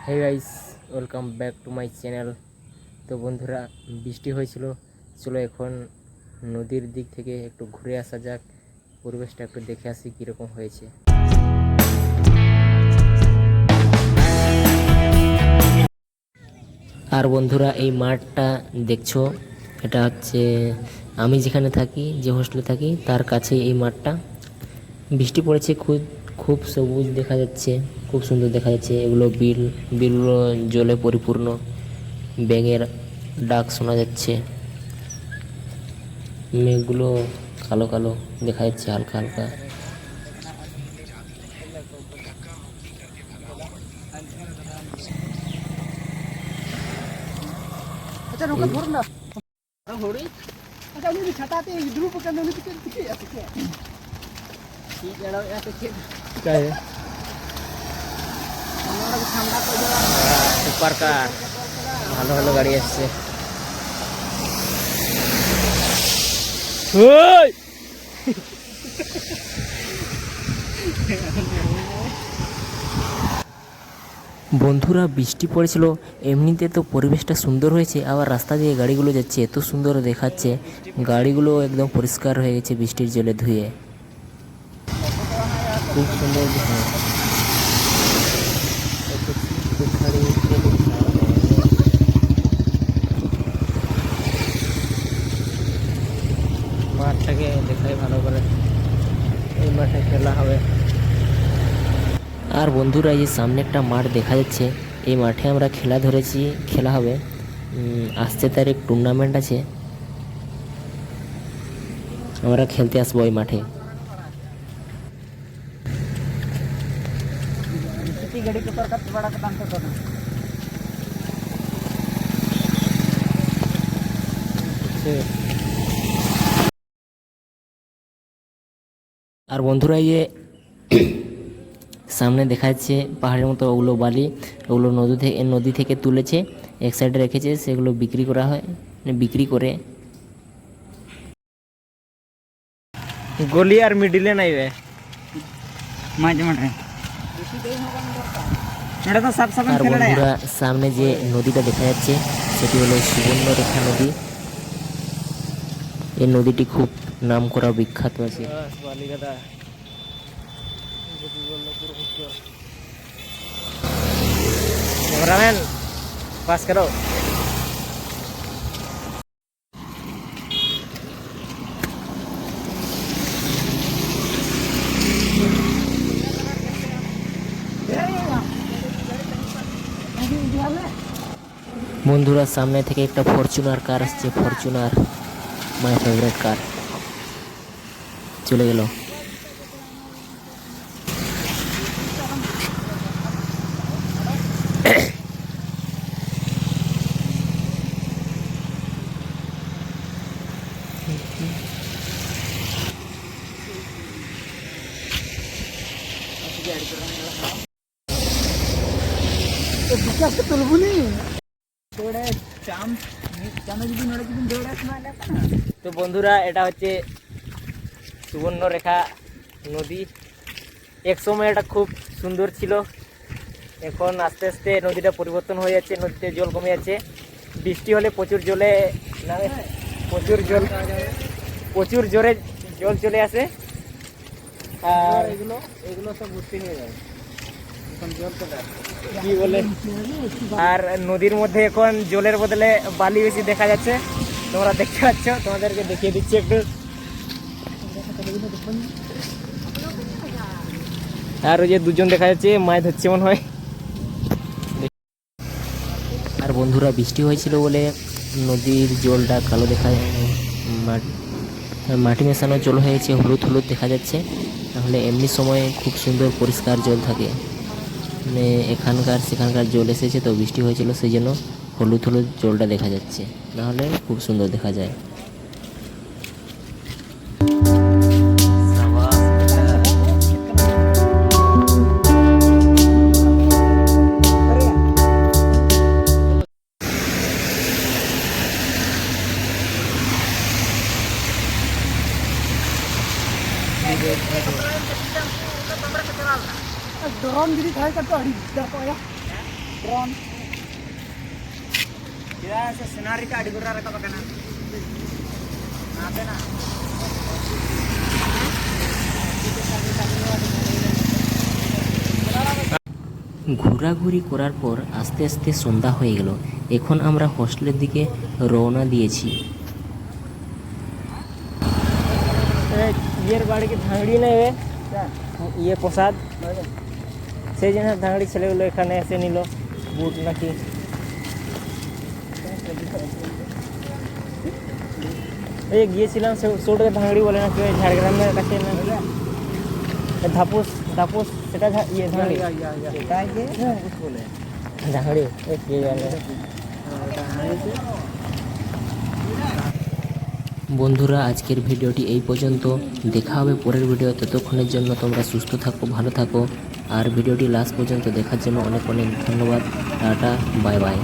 Hey guys, welcome back to my channel. তো বন্ধুরা, বৃষ্টি হয়েছিল, চলো এখন নদীর দিক থেকে একটু ঘুরে আসা যাক, পরিবেশটা একটু দেখে আসি কীরকম হয়েছে। আর বন্ধুরা, এই মাঠটা দেখছো, এটা হচ্ছে আমি যেখানে থাকি, যে হোস্টেলে থাকি তার কাছে এই মাঠটা। বৃষ্টি পড়েছে, খুব খুব সবুজ দেখা যাচ্ছে, খুব সুন্দর দেখা যাচ্ছে। এগুলো বিলগুলো জলে পরিপূর্ণ, ব্যাঙের ডাক শোনা যাচ্ছে, মেঘগুলো কালো কালো দেখা যাচ্ছে হালকা হালকা। সুপার কার, ভালো ভালো গাড়ি আসছে। বন্ধুরা, বৃষ্টি পড়েছিল, এমনিতে তো পরিবেশটা সুন্দর হয়েছে, আবার রাস্তা দিয়ে গাড়িগুলো যাচ্ছে, এত সুন্দর দেখাচ্ছে। গাড়িগুলো একদম পরিষ্কার হয়ে গেছে বৃষ্টির জলে ধুয়ে, খুব সুন্দর। মাঠটাকে দেখাই ভালো করে, এই মাঠে খেলা হবে। আর বন্ধুরা, এই যে সামনে একটা মাঠ দেখা যাচ্ছে, এই মাঠে আমরা খেলা ধরেছি, খেলা হবে। 8 তারিখ টুর্নামেন্ট আছে, আমরা খেলতে আসবো ওই মাঠে। আর বন্ধুরা, এই যে সামনে দেখা যাচ্ছে পাহাড়ের মতো, ওগুলো বালি, ওগুলো নদী থেকে তুলেছে, এক সাইডে রেখেছে, সেগুলো বিক্রি করা হয়, বিক্রি করে। গলি আর মিডিলে নাই রে, মাঝে মাঠে। আর বন্ধুরা, সামনে যে নদীটা দেখা যাচ্ছে সেটি হলো সুবর্ণরেখা নদী। এই নদীটি খুব নাম করা, বিখ্যাত আছে। ক্যামেরাম্যান পাস করো। বন্ধুরা, সামনে থেকে একটা ফরচুনার কার আসছে, ফরচুনার, মাই ফেভারিট কার, চলে গেল। তো বন্ধুরা, এটা হচ্ছে সুবর্ণরেখা নদী। এক সময় এটা খুব সুন্দর ছিল, এখন আস্তে আস্তে নদীটা পরিবর্তন হয়ে যাচ্ছে, নদীতে জল কমে যাচ্ছে। বৃষ্টি হলে প্রচুর জলে নামে, প্রচুর জোরে জল চলে আসে, আর এগুলো সব ভর্তি হয়ে যায়, কি বলে। আর নদীর মধ্যে এখন জলের বদলে বালি বেশি দেখা যাচ্ছে, তোমরা দেখতে পাচ্ছ, তোমাদেরকে দেখিয়ে দিচ্ছি একটু। আর ওই যে দুজন দেখা যাচ্ছে, মাছ ধরছে মনে হয়। আর বন্ধুরা, বৃষ্টি হয়েছিল বলে নদীর জলটা কালো দেখা যায়, মাটি মেশানো জল হয়েছে, হলুদ হলুদ দেখা যাচ্ছে। তাহলে এমনি সময় খুব সুন্দর পরিষ্কার জল থাকে, মানে এখানকার সেখানকার জল এসেছে, তো বৃষ্টি হয়েছিল সেই জন্য হলুদ হলুদ জলটা দেখা যাচ্ছে, নাহলে খুব সুন্দর দেখা যায়। ड्रोन से सिनारी का अड़गुरा रखा पकना आते ना ঘোরাঘুরি করার পর আস্তে আস্তে সন্ধ্যা হয়ে গেল। এখন আমরা হোস্টেলের দিকে রওনা দিয়েছি। ইয়ের বাড়ি কি ধাঙ্গড়ি নেবে ইয়ে প্রসাদ সেই জন্য ধাঙ্গড়ি ছেলেগুলো এখানে এসে নিল বুট নাকি এই গিয়েছিলাম ছোটকে ধাঙ্গড়ি বলে নাকি ওই ঝাড়গ্রামের কাছে না ধাপুস ধাপুস সেটা ইয়ে ধাঙ্গড়ি ধাঙ্গড়ি কে জানে। বন্ধুরা, আজকের ভিডিওটি এই পর্যন্ত। দেখা হবে পরের ভিডিও। ততক্ষণের জন্য তোমরা সুস্থ থাকো, ভালো থাকো। আর ভিডিওটি লাস্ট পর্যন্ত দেখার জন্য অনেক অনেক ধন্যবাদ। Tata, bye bye.